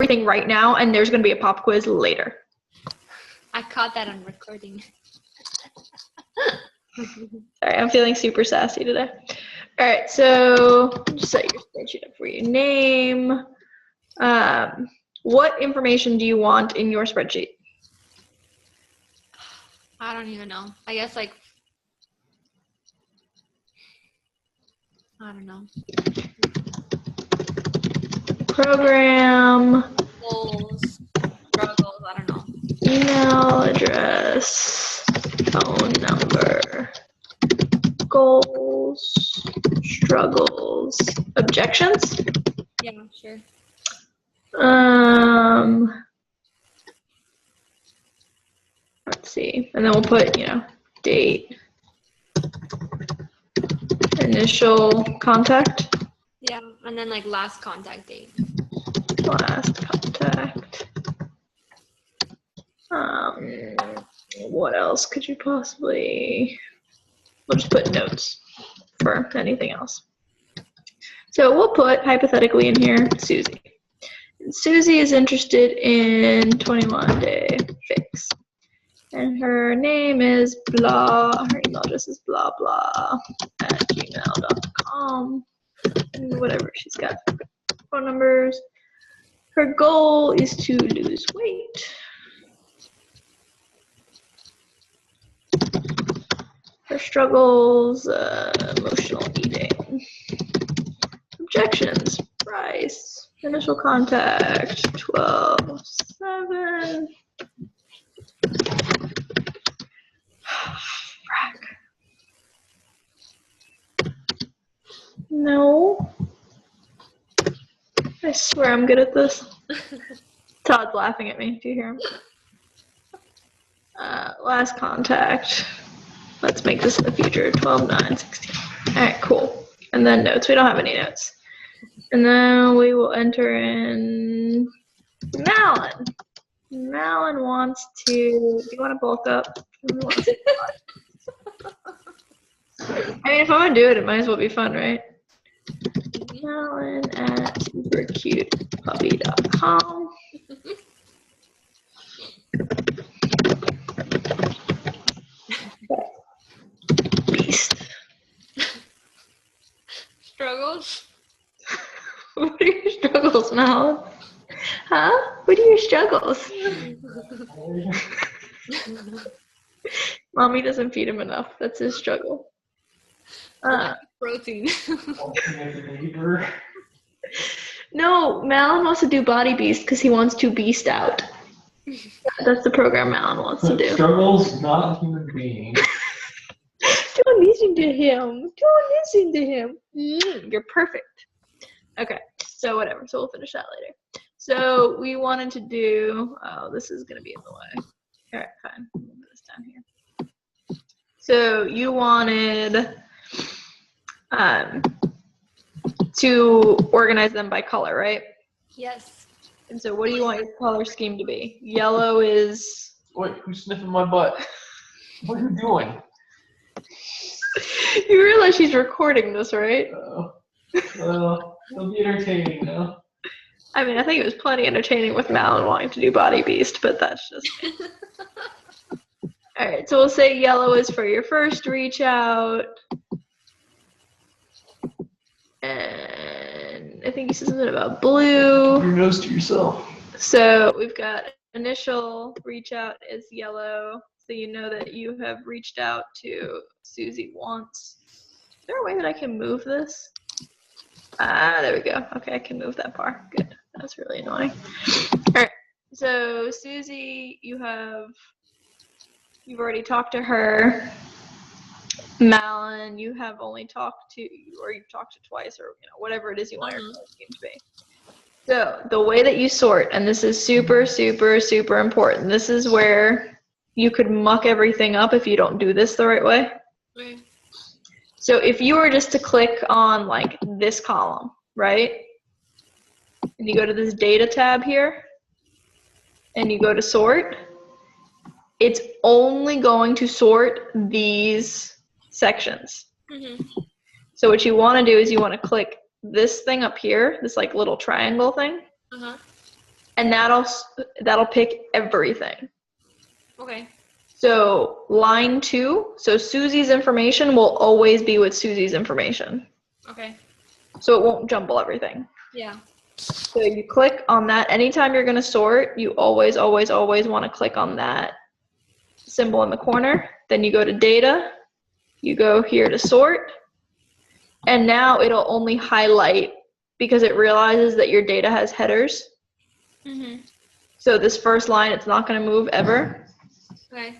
everything right now, and there's going to be a pop quiz later. I caught that on recording. Sorry, I'm feeling super sassy today. All right, so just set your spreadsheet up for you. Name. What information do you want in your spreadsheet? I don't even know. I guess like, I don't know. Program. Goals, struggles, I don't know. Email address. Phone number. Goals. Struggles. Objections? Yeah, sure. Let's see. And then we'll put, date. Initial contact. Yeah, and then like last contact date. Last contact. What else could you possibly? We'll just put notes for anything else. So we'll put hypothetically in here Susie. Susie is interested in 21-day fix. And her name is blah, her email address is blah blah at gmail.com. And whatever she's got phone numbers. Her goal is to lose weight. Her struggles, emotional eating. Objections, price, initial contact, 12/7. Frack. No. I swear I'm good at this. Todd's laughing at me. Do you hear him? Last contact. Let's make this in the future. 12/9/16. All right, cool. And then notes. We don't have any notes. And then we will enter in Malin. Malin wants to. Do you want to bulk up? I mean, if I'm gonna do it, it might as well be fun, right? Malin at supercutepuppy.com. Beast. Struggles? What are your struggles, Malin? Huh? What are your struggles? Mommy doesn't feed him enough. That's his struggle. Protein. No, Malin wants to do Body Beast because he wants to beast out. That's the program Malin wants to do. Struggles, not a human being. Don't listen to him. Don't listen to him. You're perfect. Okay, so whatever. So we'll finish that later. So we wanted to do. Oh, this is gonna be in the way. All right, fine. We'll move this down here. So you wanted to organize them by color, right? Yes. And so what do you want your color scheme to be? Yellow is... Wait, who's sniffing my butt? What are you doing? You realize she's recording this, right? It'll be entertaining now. I mean, I think it was plenty entertaining with Malin wanting to do Body Beast, but that's just... All right, so we'll say yellow is for your first reach out. And I think you said something about blue. Your nose to yourself. So we've got initial reach out is yellow. So you know that you have reached out to Susie once. Is there a way that I can move this? There we go. Okay, I can move that bar. Good. That's really annoying. All right. So Susie, you've already talked to her. Malin, you have only talked to, or you've talked to twice, or whatever it is you want your game to be. So the way that you sort, and this is super, super, super important. This is where you could muck everything up if you don't do this the right way. Right. So if you were just to click on like this column, right? And you go to this data tab here, and you go to sort, it's only going to sort these sections. Mm-hmm. So what you want to do is you want to click this thing up here, this like little triangle thing, Uh-huh. and that'll pick everything. Okay. So line 2, so Susie's information will always be with Susie's information. Okay. So it won't jumble everything. Yeah. So you click on that. Anytime you're going to sort, you always want to click on that symbol in the corner. Then you go to data, you go here to sort, and now it'll only highlight because it realizes that your data has headers. Mhm. So this first line, it's not going to move ever. Okay.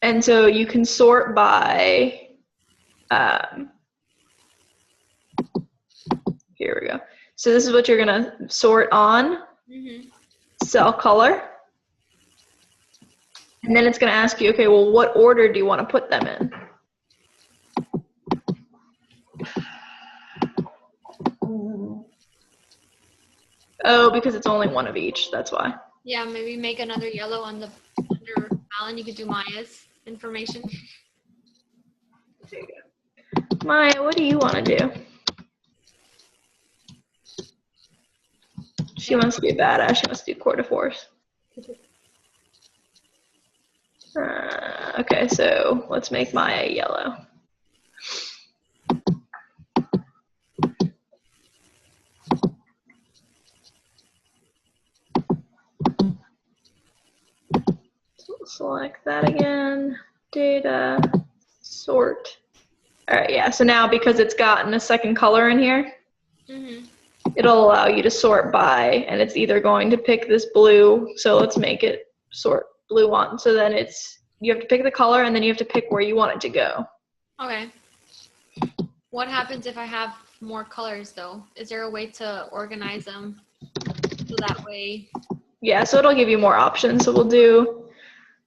And so you can sort by, here we go. So this is what you're going to sort on, Mhm. cell color. And then it's going to ask you, okay, well, what order do you want to put them in? Oh, because it's only one of each, that's why. Yeah, maybe make another yellow on the under Alan. You could do Maya's information. There you go. Maya, what do you want to do? She wants to be a badass. She wants to do quarter force. Okay, so let's make Maya yellow. Select that again. Data, sort. All right, yeah, so now because it's gotten a second color in here, Mhm. it'll allow you to sort by, and it's either going to pick this blue, so let's make it sort blue on. So then you have to pick the color, and then you have to pick where you want it to go. Okay. What happens if I have more colors though? Is there a way to organize them so that way? Yeah, so it'll give you more options. So we'll do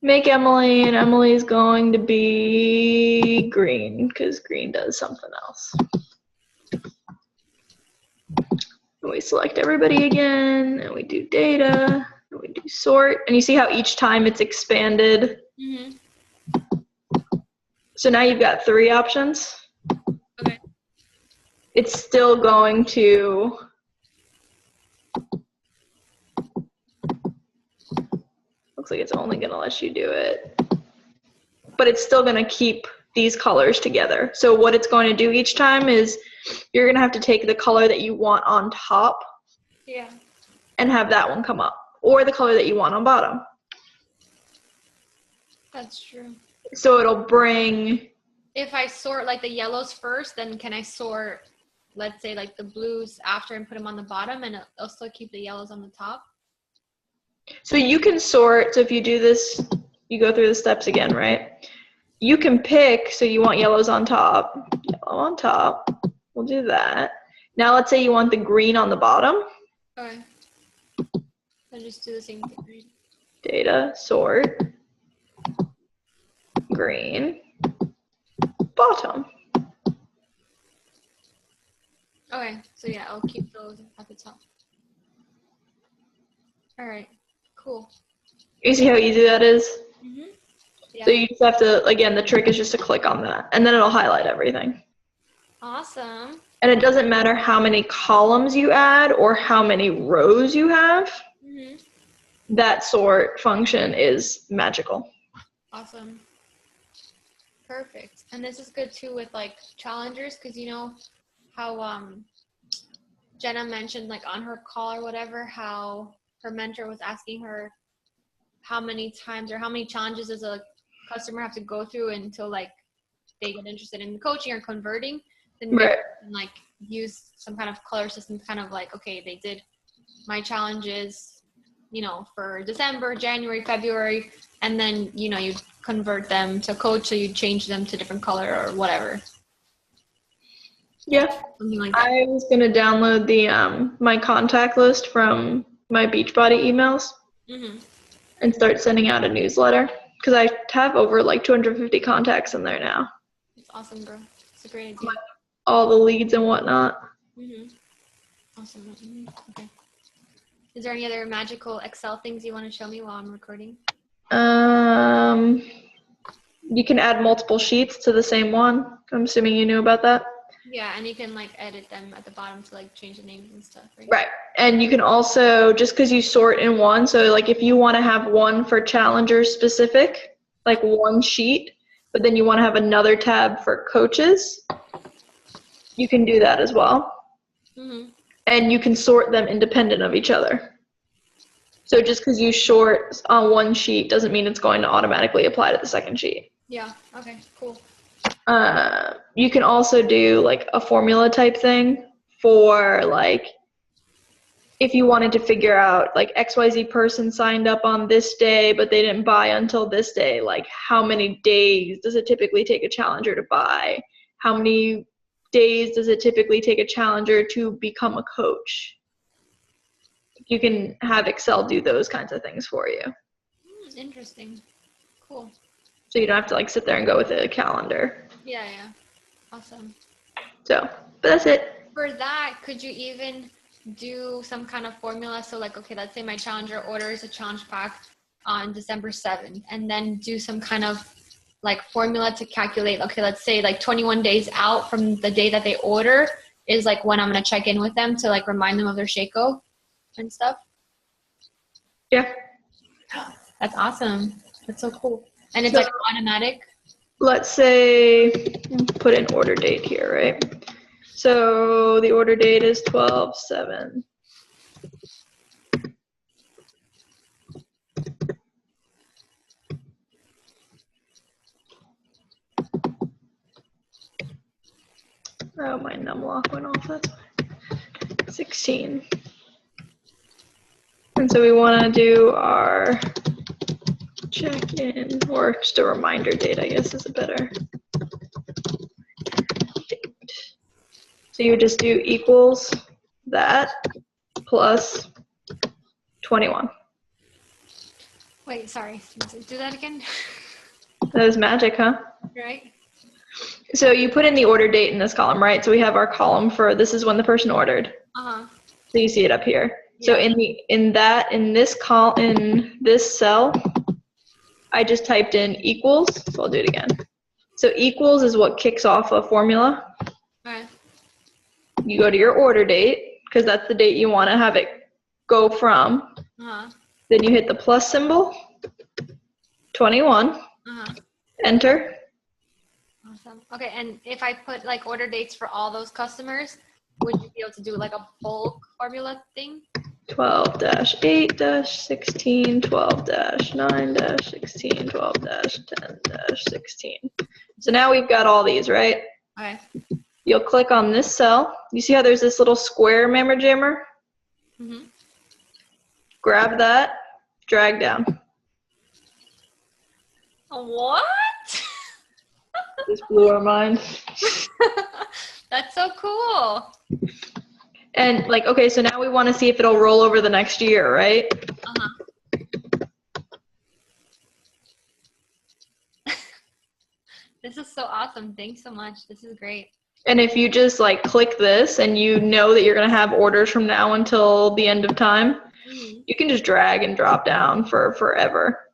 make Emily, and Emily's going to be green because green does something else. And we select everybody again, and we do data, and we do sort, and you see how each time it's expanded. Mhm. So now you've got 3 options. Okay. It's still going to looks like it's only going to let you do it, but it's still going to keep these colors together. So what it's going to do each time is you're going to have to take the color that you want on top, Yeah. and have that one come up, or the color that you want on bottom. That's true. So it'll bring, If I sort like the yellows first, then can I sort, let's say like the blues after and put them on the bottom, and it'll still keep the yellows on the top? so you can sort, so if you do this, you go through the steps again, right? You can pick, so you want yellows on top, yellow on top, we'll do that. Now let's say you want the green on the bottom. Okay. I just do the same thing, right? Data, sort, green, bottom. Okay, so yeah, I'll keep those at the top. All right, cool. You see how easy that is? Mhm. Yeah. So you just have to, again, the trick is just to click on that, and then it'll highlight everything. Awesome. And it doesn't matter how many columns you add or how many rows you have, Mhm. that sort function is magical. Awesome. Perfect. And this is good too with like challengers, because you know how Jenna mentioned like on her call or whatever, how her mentor was asking her how many times or how many challenges does a customer have to go through until like they get interested in coaching or converting. Then maybe Right. you can like use some kind of color system to kind of like, okay, they did my challenges, you know, for December, January, February, and then, you know, you convert them to coach, so you change them to different color or whatever. Yeah. Something like that. I was going to download the my contact list from my Beachbody emails Mm-hmm. and start sending out a newsletter, because I have over like 250 contacts in there now. It's awesome, girl. It's a great idea. All the leads and whatnot. Mm-hmm. Awesome. Mm-hmm. Okay. Is there any other magical Excel things you want to show me while I'm recording? You can add multiple sheets to the same one. I'm assuming you knew about that. Yeah, and you can like edit them at the bottom to like change the names and stuff, right? Right. And you can also, just because you sort in one, so like if you want to have one for challenger specific, like one sheet, but then you want to have another tab for coaches, you can do that as well. Mm-hmm. And you can sort them independent of each other. So just because you sort on one sheet doesn't mean it's going to automatically apply to the second sheet. Yeah. Okay. Cool. You can also do like a formula type thing for like if you wanted to figure out like XYZ person signed up on this day, but they didn't buy until this day, like how many days does it typically take a challenger to buy? How many days does it typically take a challenger to become a coach? You can have Excel do those kinds of things for you. Interesting. Cool. So you don't have to like sit there and go with a calendar. Yeah. Yeah. Awesome. So, but that's it. For that, could you even do some kind of formula? So like, okay, let's say my challenger orders a challenge pack on December 7th, and then do some kind of like formula to calculate, okay, let's say like 21 days out from the day that they order is like when I'm going to check in with them to like remind them of their Shaco and stuff. Yeah. That's awesome. That's so cool. And it's like automatic. Let's say, put an order date here, right? So the order date is 12/7. Oh, my numlock went off, that's why. 16. And so we want to do our check-in, or just a reminder date, I guess is a better date. So you would just do equals that plus 21. Wait, sorry. Do that again. That is magic, huh? Right? So you put in the order date in this column, right? So we have our column for this is when the person ordered. Uh-huh. So you see it up here. Yeah. So in this cell, I just typed in equals. So I'll do it again. So equals is what kicks off a formula. Okay. You go to your order date because that's the date you want to have it go from. Uh-huh. Then you hit the plus symbol, 21, Uh-huh. enter. Awesome. Okay, and if I put like order dates for all those customers, would you be able to do like a bulk formula thing? 12-8-16, 12-9-16, 12-10-16. So now we've got all these, right? Okay. You'll click on this cell. You see how there's this little square mammer jammer? Mm-hmm. Grab that, drag down. What? This blew our mind. That's so cool. And like, okay, so now we want to see if it'll roll over the next year, right? Uh-huh. This is so awesome. Thanks so much. This is great. And if you just like click this and you know that you're going to have orders from now until the end of time, you can just drag and drop down for forever.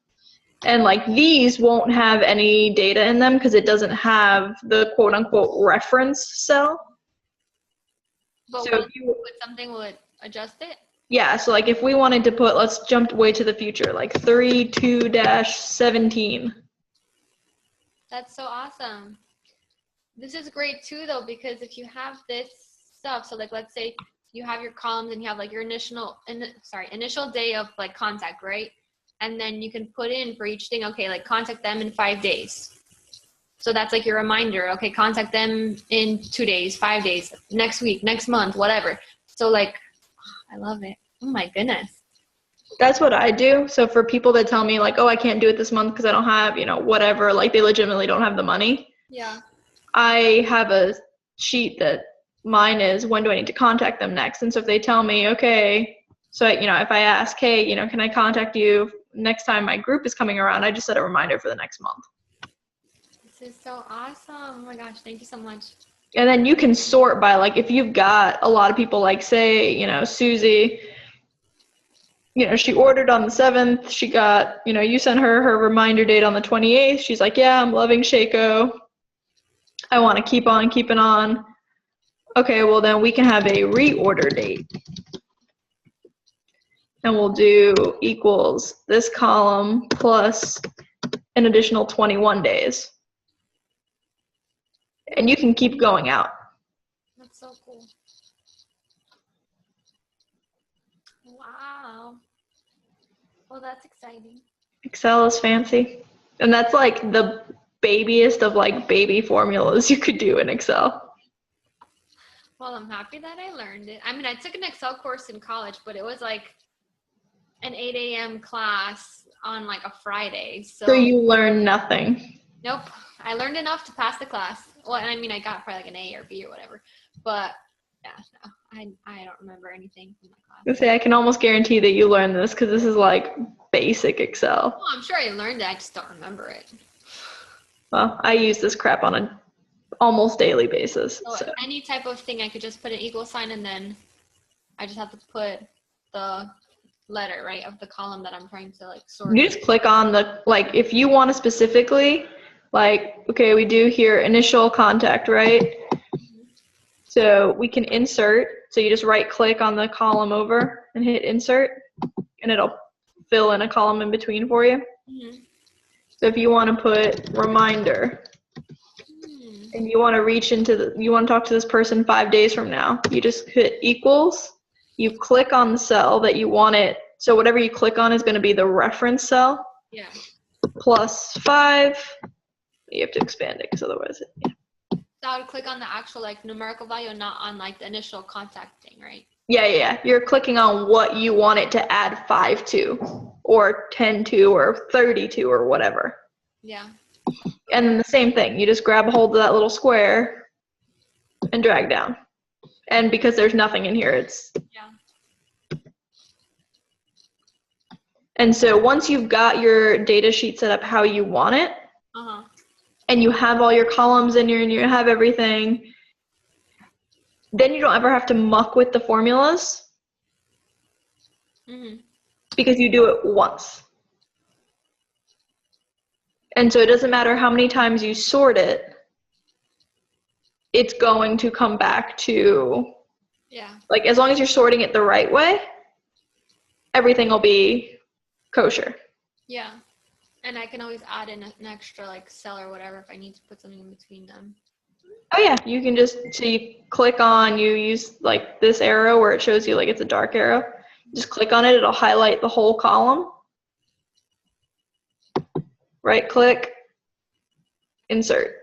And like these won't have any data in them because it doesn't have the quote unquote reference cell. But So when if you you put something, will it adjust it? Yeah, so like if we wanted to put, let's jump way to the future, like 32-17. That's so awesome. This is great too though, because if you have this stuff, so like let's say you have your columns and you have like your initial day of like contact, right? And then you can put in for each thing, okay, like contact them in 5 days. So that's like your reminder, okay, contact them in 2 days, 5 days, next week, next month, whatever. So like, I love it. Oh my goodness. That's what I do. So for people that tell me like, oh, I can't do it this month because I don't have, whatever, like they legitimately don't have the money. Yeah. I have a sheet that mine is, when do I need to contact them next? And so if they tell me, okay, so, if I ask, hey, can I contact you next time my group is coming around, I just set a reminder for the next month. This is so awesome. Oh my gosh, thank you so much. And then you can sort by, like, if you've got a lot of people, like, say, Susie, she ordered on the 7th. She got, you sent her reminder date on the 28th. She's like, yeah, I'm loving Shaco. I want to keep on keeping on. okay, well then we can have a reorder date. And we'll do equals this column plus an additional 21 days. And you can keep going out. That's so cool. Wow. Well, that's exciting. Excel is fancy. And that's like the babiest of like baby formulas you could do in Excel. Well, I'm happy that I learned it. I mean, I took an Excel course in college, but it was like an 8 a.m. class on like a Friday. So you learn nothing. Nope. I learned enough to pass the class. Well, and I mean, I got probably like an A or B or whatever. But yeah, no, I don't remember anything from my class. I can almost guarantee that you learned this because this is like basic Excel. Well, I'm sure I learned it. I just don't remember it. Well, I use this crap on an almost daily basis. So any type of thing, I could just put an equal sign and then I just have to put the letter, right, of the column that I'm trying to like sort. You just click on the, like, if you want to specifically, like, okay, we do here initial contact, right? So we can insert. So you just right click on the column over and hit insert, and it'll fill in a column in between for you. Mm-hmm. So if you want to put reminder, and you want to reach into you want to talk to this person 5 days from now, you just hit equals, you click on the cell that you want it, so whatever you click on is going to be the reference cell. Yeah. Plus 5, you have to expand it because otherwise So I would click on the actual like numerical value and not on like the initial contact thing, right? Yeah. You're clicking on what you want it to add 5 to, or 10 to, or 30 to, or whatever. Yeah. And then the same thing, you just grab a hold of that little square and drag down. And because there's nothing in here, it's... Yeah. And so once you've got your data sheet set up how you want it, and you have all your columns in here and you have everything, then you don't ever have to muck with the formulas because you do it once. And so it doesn't matter how many times you sort it, it's going to come back to, like, as long as you're sorting it the right way, everything will be kosher. Yeah. And I can always add in an extra like cell or whatever if I need to put something in between them. Oh yeah, you can just, so you click on, you use like this arrow where it shows you like it's a dark arrow. Just click on it, it'll highlight the whole column. Right click, insert.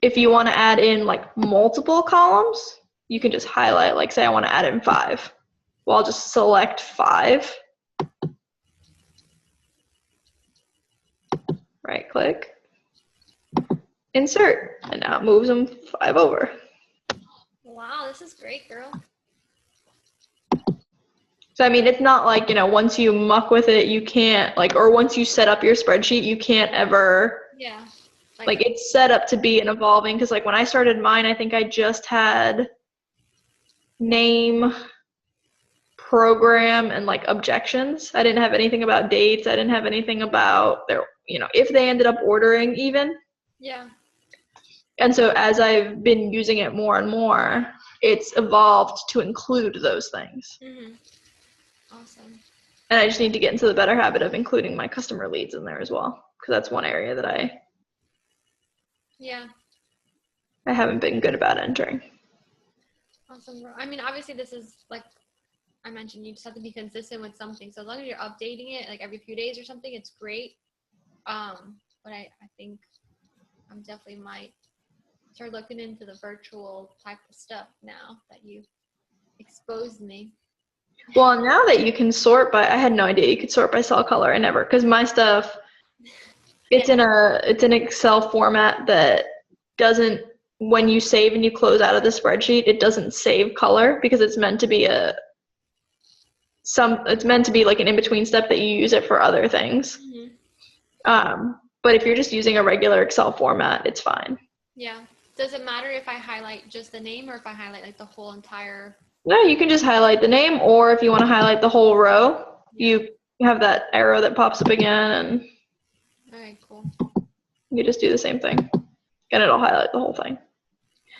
If you want to add in like multiple columns, you can just highlight, like say I want to add in 5. Well, I'll just select 5. Right click, insert, and now it moves them 5 over. Wow, this is great, girl. So I mean, it's not like, you know, once you muck with it, you can't, like, or once you set up your spreadsheet, you can't ever, like it's set up to be an evolving, because like when I started mine, I think I just had name, program, and like objections. I didn't have anything about dates. I didn't have anything about their, you know, if they ended up ordering even. Yeah. And so as I've been using it more and more, it's evolved to include those things. Awesome. And I just need to get into the better habit of including my customer leads in there as well, because that's one area that I haven't been good about entering. Awesome, bro. I mean, obviously this is like I mentioned, you just have to be consistent with something. So as long as you're updating it like every few days or something, it's great. But I think I'm definitely might start looking into the virtual type of stuff now that you exposed me. Well, now that you can sort by, I had no idea you could sort by cell color. I never, because my stuff, it's in an Excel format that doesn't, when you save and you close out of the spreadsheet, it doesn't save color because it's meant to be it's meant to be like an in-between step that you use it for other things. But if you're just using a regular Excel format, it's fine. Yeah. Does it matter if I highlight just the name or if I highlight like the whole entire? No, you can just highlight the name, or if you want to highlight the whole row, you have that arrow that pops up again, and all right, cool. you just do the same thing, and it'll highlight the whole thing.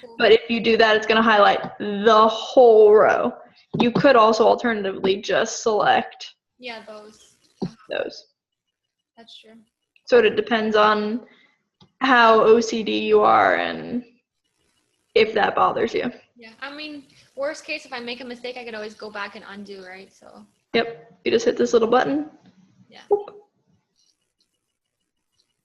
Cool. But if you do that, it's going to highlight the whole row. You could also alternatively just select Yeah, those. those. That's true. So it depends on how OCD you are and if that bothers you. Yeah. I mean, worst case, if I make a mistake, I could always go back and undo, right? So. Yep. You just hit this little button. Yeah. Whoop.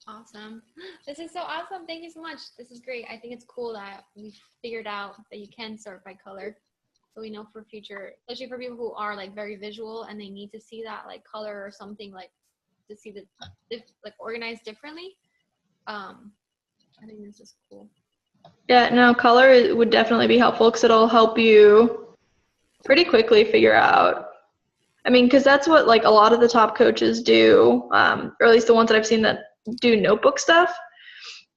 Awesome. This is so awesome. Thank you so much. This is great. I think it's cool that we figured out that you can sort by color. So we know for future, especially for people who are like very visual and they need to see that like color or something like to see the like organized differently. I think this is cool. Yeah, no, color would definitely be helpful because it'll help you pretty quickly figure out. I mean, because that's what like a lot of the top coaches do, or at least the ones that I've seen that do notebook stuff,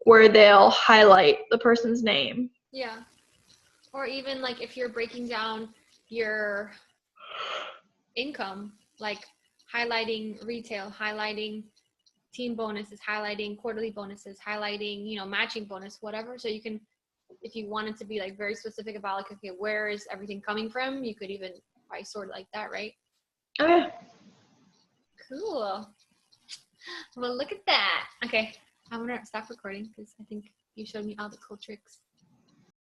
where they'll highlight the person's name. Yeah. Or even like if you're breaking down your income, like highlighting retail, highlighting team bonuses, highlighting quarterly bonuses, highlighting, you know, matching bonus, whatever. So you can, if you wanted to be like very specific about like, okay, where is everything coming from? You could even probably sort like that, right? Oh yeah. Cool. Well, look at that. Okay, I'm gonna stop recording because I think you showed me all the cool tricks.